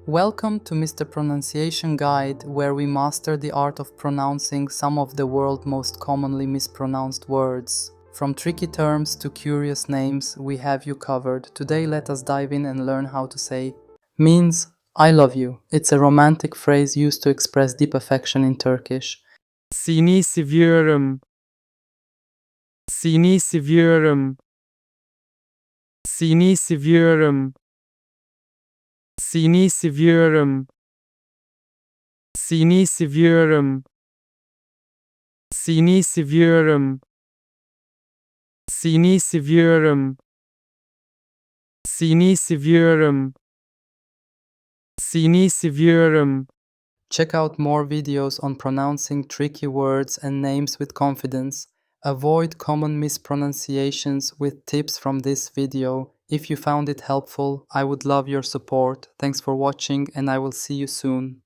Welcome to Mr. Pronunciation Guide, where we master the art of pronouncing some of the world's most commonly mispronounced words. From tricky terms to curious names, we have you covered. Today let us dive in and learn how to say means I love you. It's a romantic phrase used to express deep affection in Turkish. Seni seviyorum. Seni seviyorum. Seni seviyorum. Seni seviyorum. Seni seviyorum. Seni seviyorum. Seni seviyorum. Seni seviyorum. Seni seviyorum. Check out more videos on pronouncing tricky words and names with confidence. Avoid common mispronunciations with tips from this video. If you found it helpful, I would love your support. Thanks for watching and I will see you soon.